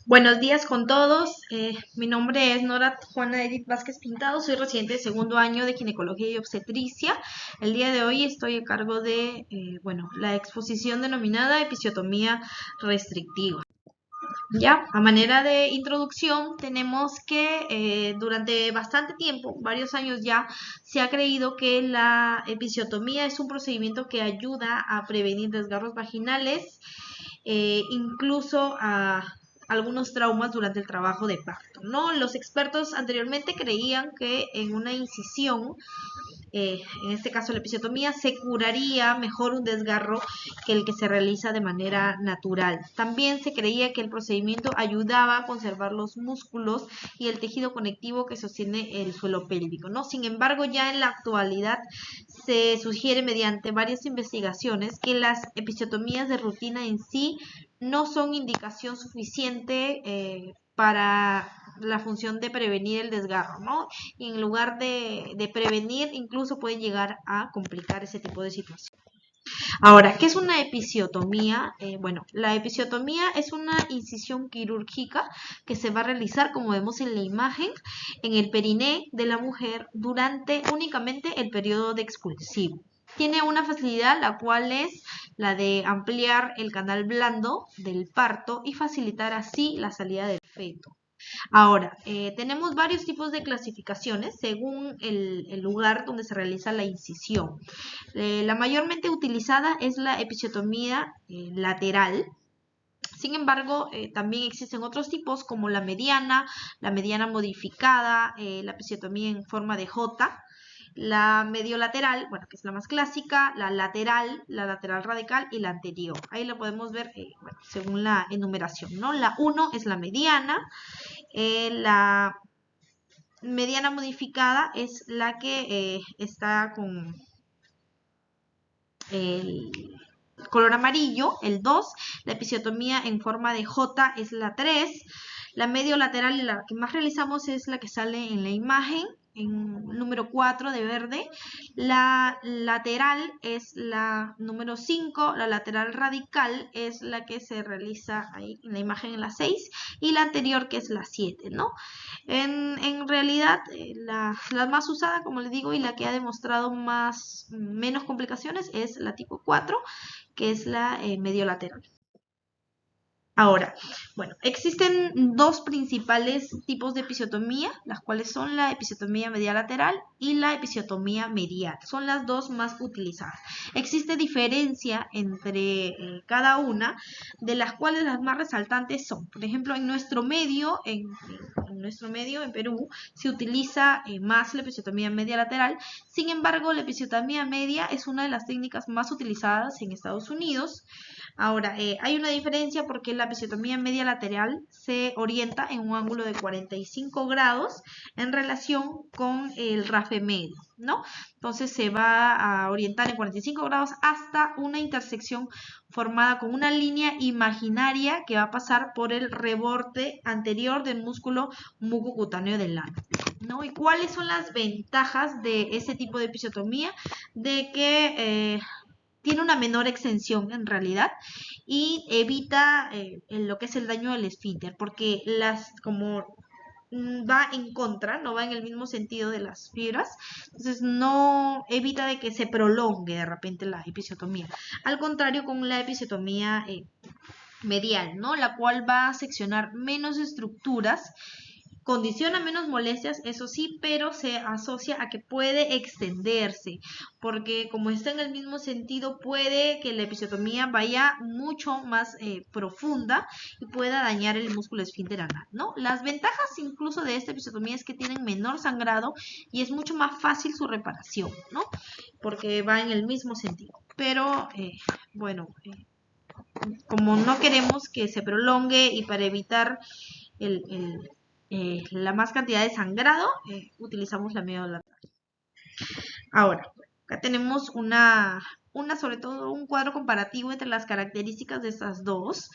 Buenos días con todos. Mi nombre es Nora Juana Edith Vázquez Pintado. Soy residente de segundo año de ginecología y obstetricia. El día de hoy estoy a cargo de, la exposición denominada episiotomía restrictiva. Ya, a manera de introducción, tenemos que durante bastante tiempo, varios años ya, se ha creído que la episiotomía es un procedimiento que ayuda a prevenir desgarros vaginales, incluso a algunos traumas durante el trabajo de parto, ¿no? Los expertos anteriormente creían que en una incisión, en este caso la episiotomía, se curaría mejor un desgarro que el que se realiza de manera natural. También se creía que el procedimiento ayudaba a conservar los músculos y el tejido conectivo que sostiene el suelo pélvico, ¿no? Sin embargo, ya en la actualidad se sugiere mediante varias investigaciones que las episiotomías de rutina en sí no son indicación suficiente para la función de prevenir el desgarro, ¿no? Y en lugar de prevenir, incluso pueden llegar a complicar ese tipo de situación. Ahora, ¿qué es una episiotomía? La episiotomía es una incisión quirúrgica que se va a realizar, como vemos en la imagen, en el periné de la mujer durante únicamente el periodo de expulsivo. Tiene una facilidad, la cual es la de ampliar el canal blando del parto y facilitar así la salida del feto. Ahora, tenemos varios tipos de clasificaciones según el lugar donde se realiza la incisión. La mayormente utilizada es la episiotomía lateral. Sin embargo, también existen otros tipos como la mediana modificada, la episiotomía en forma de J, la mediolateral, bueno, que es la más clásica, la lateral radical y la anterior. Ahí lo podemos ver según la enumeración, ¿no? La 1 es la mediana, la mediana modificada es la que está con el color amarillo, el 2, la episiotomía en forma de J es la 3, la medio lateral, la que más realizamos es la que sale en la imagen, en número 4 de verde, la lateral es la número 5, la lateral radical es la que se realiza ahí en la imagen en la 6 y la anterior que es la 7, ¿no? En realidad, la más usada, como les digo, y la que ha demostrado menos complicaciones es la tipo 4, que es la medio lateral. Ahora, bueno, existen dos principales tipos de episiotomía, las cuales son la episiotomía medial lateral y la episiotomía medial. Son las dos más utilizadas. Existe diferencia entre cada una, de las cuales las más resaltantes son, por ejemplo, en nuestro medio, en Perú, se utiliza más la episiotomía media lateral. Sin embargo, la episiotomía media es una de las técnicas más utilizadas en Estados Unidos. Ahora, hay una diferencia porque la episiotomía media lateral se orienta en un ángulo de 45 grados en relación con el rafe medio, ¿no? Entonces se va a orientar en 45 grados hasta una intersección formada con una línea imaginaria que va a pasar por el reborde anterior del músculo mucocutáneo del ano, ¿no? ¿Y cuáles son las ventajas de ese tipo de episiotomía? De que tiene una menor extensión en realidad y evita lo que es el daño del esfínter, porque como va en contra, no va en el mismo sentido de las fibras, entonces no evita de que se prolongue de repente la episiotomía. Al contrario, con la episiotomía medial, ¿no? La cual va a seccionar menos estructuras, condiciona menos molestias, eso sí, pero se asocia a que puede extenderse, porque como está en el mismo sentido, puede que la episiotomía vaya mucho más profunda y pueda dañar el músculo esfínter anal, ¿no? Las ventajas incluso de esta episiotomía es que tienen menor sangrado y es mucho más fácil su reparación, ¿no? Porque va en el mismo sentido. Pero, como no queremos que se prolongue y para evitar la más cantidad de sangrado, utilizamos la medio lateral. Ahora, acá tenemos sobre todo un cuadro comparativo entre las características de estas dos,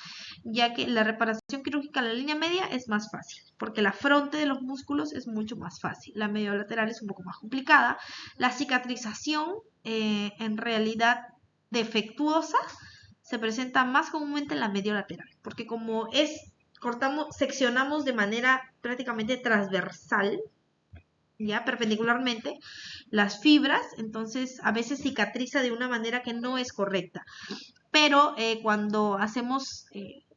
ya que la reparación quirúrgica en la línea media es más fácil, porque la fronte de los músculos es mucho más fácil. La medio lateral es un poco más complicada. La cicatrización, en realidad defectuosa, se presenta más comúnmente en la medio lateral, porque como seccionamos de manera prácticamente transversal, ya perpendicularmente, las fibras, entonces a veces cicatriza de una manera que no es correcta. Pero cuando hacemos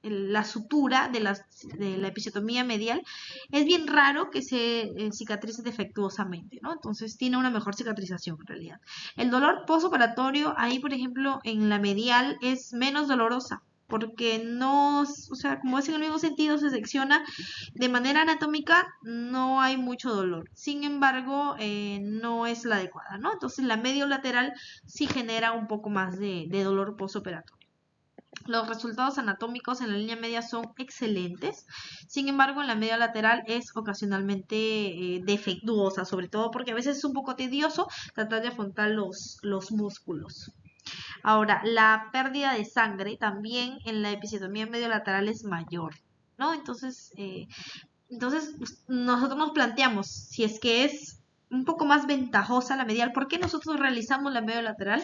la sutura de la episiotomía medial, es bien raro que se cicatrice defectuosamente, ¿no? Entonces tiene una mejor cicatrización en realidad. El dolor postoperatorio, ahí por ejemplo en la medial es menos dolorosa, porque no, o sea, como es en el mismo sentido, se secciona de manera anatómica, no hay mucho dolor. Sin embargo, no es la adecuada, ¿no? Entonces la medio lateral sí genera un poco más de dolor postoperatorio. Los resultados anatómicos en la línea media son excelentes, sin embargo en la media lateral es ocasionalmente defectuosa, sobre todo porque a veces es un poco tedioso tratar de afrontar los músculos. Ahora, la pérdida de sangre también en la episiotomía medio lateral es mayor, ¿no? Entonces nosotros nos planteamos si es que es un poco más ventajosa la medial. ¿Por qué nosotros realizamos la medio lateral?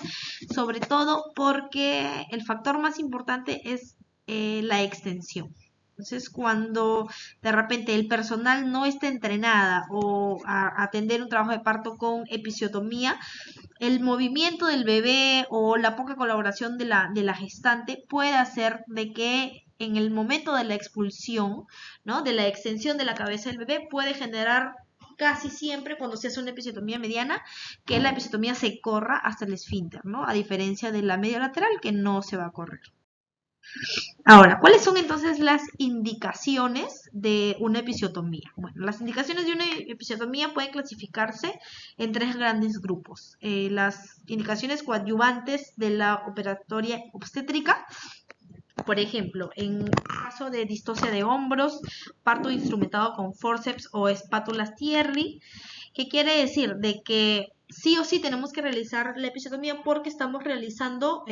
Sobre todo porque el factor más importante es la extensión. Entonces, cuando de repente el personal no está entrenada o a atender un trabajo de parto con episiotomía, el movimiento del bebé o la poca colaboración de la gestante puede hacer de que en el momento de la expulsión, ¿no? De la extensión de la cabeza del bebé, puede generar casi siempre cuando se hace una episiotomía mediana, que la episiotomía se corra hasta el esfínter, ¿no? A diferencia de la media lateral que no se va a correr. Ahora, ¿cuáles son entonces las indicaciones de una episiotomía? Bueno, las indicaciones de una episiotomía pueden clasificarse en tres grandes grupos. Las indicaciones coadyuvantes de la operatoria obstétrica, por ejemplo, en caso de distocia de hombros, parto instrumentado con forceps o espátulas Thierry, ¿qué quiere decir? De que sí o sí tenemos que realizar la episiotomía porque estamos realizando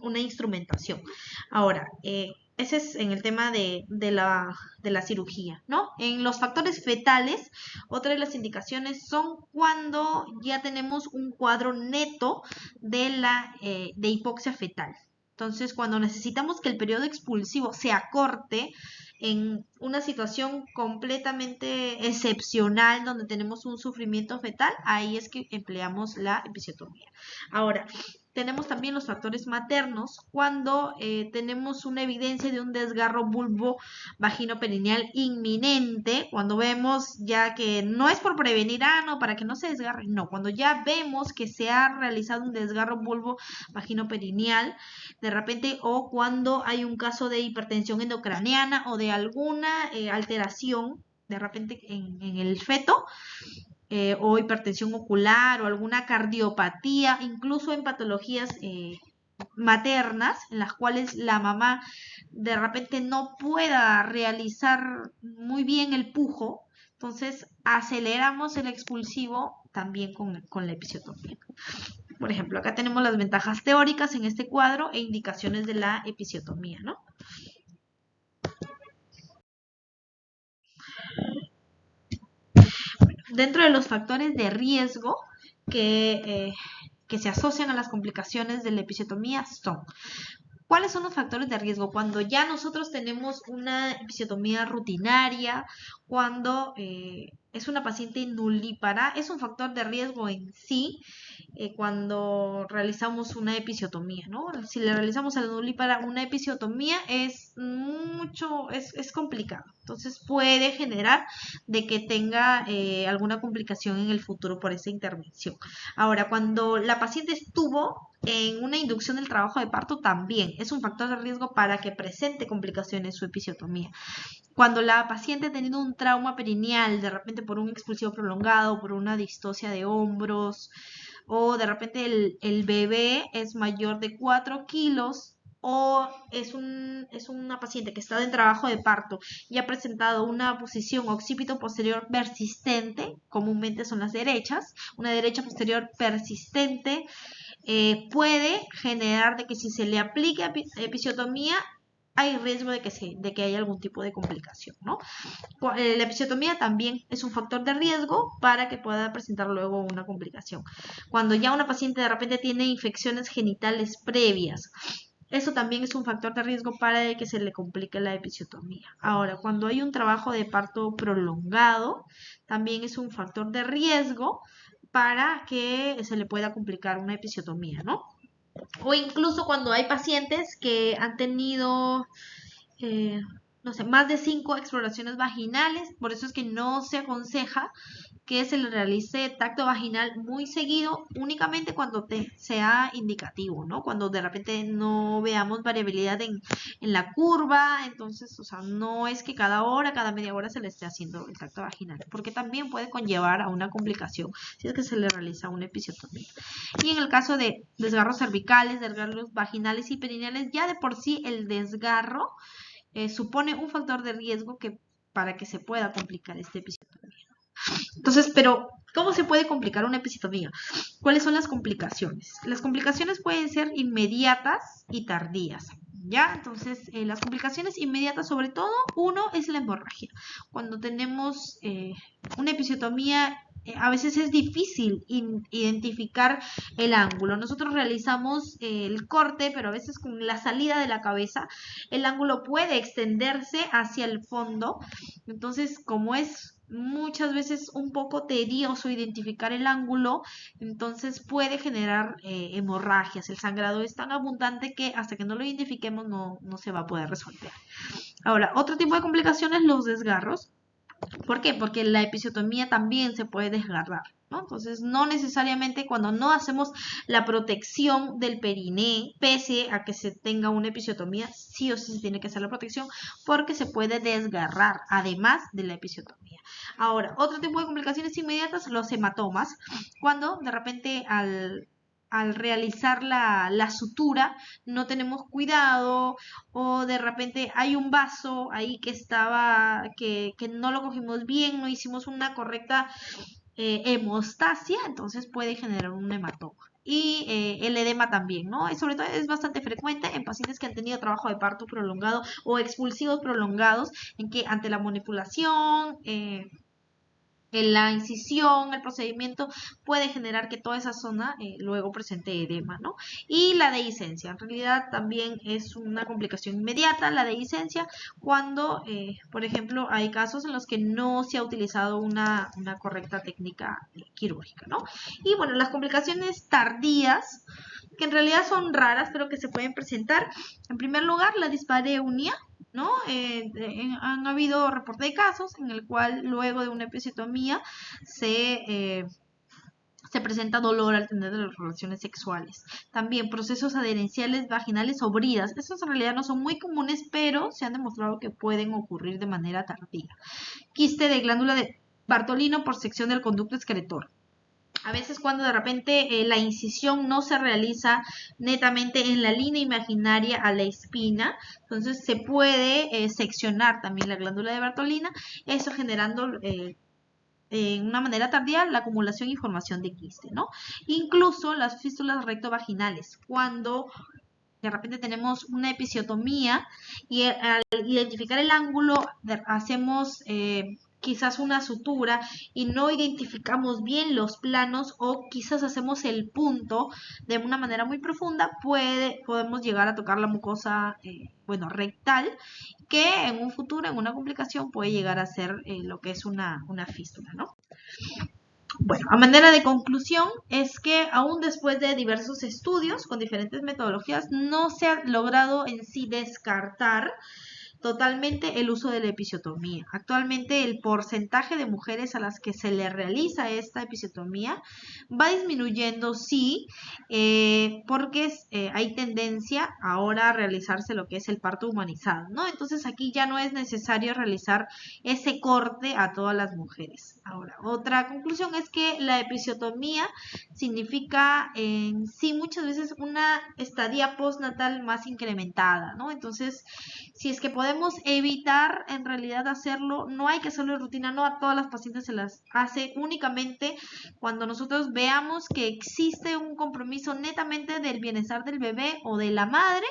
una instrumentación. Ahora, ese es en el tema de la cirugía, ¿no? En los factores fetales, otra de las indicaciones son cuando ya tenemos un cuadro neto de hipoxia fetal. Entonces, cuando necesitamos que el periodo expulsivo se acorte en una situación completamente excepcional donde tenemos un sufrimiento fetal, ahí es que empleamos la episiotomía. Ahora, tenemos también los factores maternos cuando tenemos una evidencia de un desgarro vulvo-vaginoperineal inminente, cuando vemos ya que no es por prevenir, no, para que no se desgarre, no, cuando ya vemos que se ha realizado un desgarro vulvo-vaginoperineal, de repente, o cuando hay un caso de hipertensión endocraniana o de alguna alteración de repente en el feto, o hipertensión ocular o alguna cardiopatía, incluso en patologías maternas en las cuales la mamá de repente no pueda realizar muy bien el pujo, entonces aceleramos el expulsivo también con la episiotomía. Por ejemplo, acá tenemos las ventajas teóricas en este cuadro e indicaciones de la episiotomía, ¿no? Dentro de los factores de riesgo que se asocian a las complicaciones de la episiotomía son: ¿cuáles son los factores de riesgo? Cuando ya nosotros tenemos una episiotomía rutinaria, cuando es una paciente nulípara, es un factor de riesgo en sí cuando realizamos una episiotomía, ¿no? Si le realizamos a la nulípara una episiotomía es complicado. Entonces puede generar de que tenga alguna complicación en el futuro por esa intervención. Ahora, cuando la paciente estuvo en una inducción del trabajo de parto, también es un factor de riesgo para que presente complicaciones su episiotomía. Cuando la paciente ha tenido un trauma perineal, de repente por un expulsivo prolongado, por una distocia de hombros, o de repente el bebé es mayor de 4 kilos, o es una paciente que está en trabajo de parto y ha presentado una posición occipito posterior persistente, comúnmente son las derechas, una derecha posterior persistente, puede generar de que si se le aplica episiotomía hay riesgo de que haya algún tipo de complicación, ¿no? La episiotomía también es un factor de riesgo para que pueda presentar luego una complicación. Cuando ya una paciente de repente tiene infecciones genitales previas, eso también es un factor de riesgo para que se le complique la episiotomía. Ahora, cuando hay un trabajo de parto prolongado, también es un factor de riesgo para que se le pueda complicar una episiotomía, ¿no? O incluso cuando hay pacientes que han tenido eh, no sé, más de 5 exploraciones vaginales, por eso es que no se aconseja que se le realice tacto vaginal muy seguido, únicamente cuando sea indicativo, ¿no? Cuando de repente no veamos variabilidad en la curva, entonces, o sea, no es que cada hora, cada media hora se le esté haciendo el tacto vaginal, porque también puede conllevar a una complicación si es que se le realiza una episiotomía. Y en el caso de desgarros cervicales, desgarros vaginales y perineales, ya de por sí el desgarro supone un factor de riesgo para que se pueda complicar esta episiotomía. Entonces, pero, ¿cómo se puede complicar una episiotomía? ¿Cuáles son las complicaciones? Las complicaciones pueden ser inmediatas y tardías. ¿Ya? Entonces, las complicaciones inmediatas, sobre todo, uno es la hemorragia. Cuando tenemos una episiotomía, a veces es difícil identificar el ángulo. Nosotros realizamos el corte, pero a veces con la salida de la cabeza, el ángulo puede extenderse hacia el fondo. Entonces, como es muchas veces un poco tedioso identificar el ángulo, entonces puede generar hemorragias. El sangrado es tan abundante que hasta que no lo identifiquemos no se va a poder resolver. Ahora, otro tipo de complicaciones, los desgarros. ¿Por qué? Porque la episiotomía también se puede desgarrar, ¿no? Entonces, no necesariamente cuando no hacemos la protección del periné, pese a que se tenga una episiotomía, sí o sí se tiene que hacer la protección porque se puede desgarrar, además de la episiotomía. Ahora, otro tipo de complicaciones inmediatas, los hematomas, cuando de repente al realizar la sutura no tenemos cuidado o de repente hay un vaso ahí que no lo cogimos bien, no hicimos una correcta hemostasia, entonces puede generar un hematoma. Y el edema también, ¿no? Y sobre todo es bastante frecuente en pacientes que han tenido trabajo de parto prolongado o expulsivos prolongados, en que ante la manipulación, en la incisión, el procedimiento puede generar que toda esa zona luego presente edema, ¿no? Y la dehiscencia, en realidad también es una complicación inmediata, la dehiscencia, cuando, por ejemplo, hay casos en los que no se ha utilizado una correcta técnica quirúrgica, ¿no? Y bueno, las complicaciones tardías, que en realidad son raras, pero que se pueden presentar. En primer lugar, la dispareunia, ¿no? Han habido reportes de casos en el cual luego de una episiotomía se presenta dolor al tener las relaciones sexuales. También procesos adherenciales vaginales o bridas. Estos en realidad no son muy comunes, pero se han demostrado que pueden ocurrir de manera tardía. Quiste de glándula de Bartolino por sección del conducto excretor. A veces cuando de repente la incisión no se realiza netamente en la línea imaginaria a la espina, entonces se puede seccionar también la glándula de Bartolina, eso generando en una manera tardía la acumulación y formación de quiste, ¿no? Incluso las fístulas rectovaginales, cuando de repente tenemos una episiotomía y al identificar el ángulo hacemos quizás una sutura y no identificamos bien los planos o quizás hacemos el punto de una manera muy profunda, podemos llegar a tocar la mucosa rectal, que en un futuro, en una complicación, puede llegar a ser lo que es una fístula, ¿no? Bueno, a manera de conclusión es que aún después de diversos estudios con diferentes metodologías no se ha logrado en sí descartar totalmente el uso de la episiotomía. Actualmente el porcentaje de mujeres a las que se le realiza esta episiotomía va disminuyendo, sí, porque hay tendencia ahora a realizarse lo que es el parto humanizado, ¿no? Entonces aquí ya no es necesario realizar ese corte a todas las mujeres. Ahora, otra conclusión es que la episiotomía significa en sí muchas veces una estadía postnatal más incrementada, ¿no? Entonces, si es que podemos evitar en realidad hacerlo, no hay que hacerlo de rutina, no a todas las pacientes se las hace, únicamente cuando nosotros veamos que existe un compromiso netamente del bienestar del bebé o de la madre,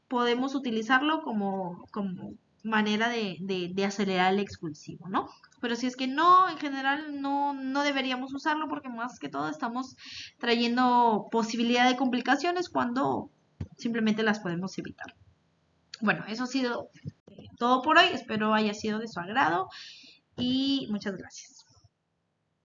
podemos utilizarlo como manera de acelerar el expulsivo, ¿no? Pero si es que no, en general no deberíamos usarlo porque más que todo estamos trayendo posibilidad de complicaciones cuando simplemente las podemos evitar. Bueno, eso ha sido todo por hoy. Espero haya sido de su agrado y muchas gracias.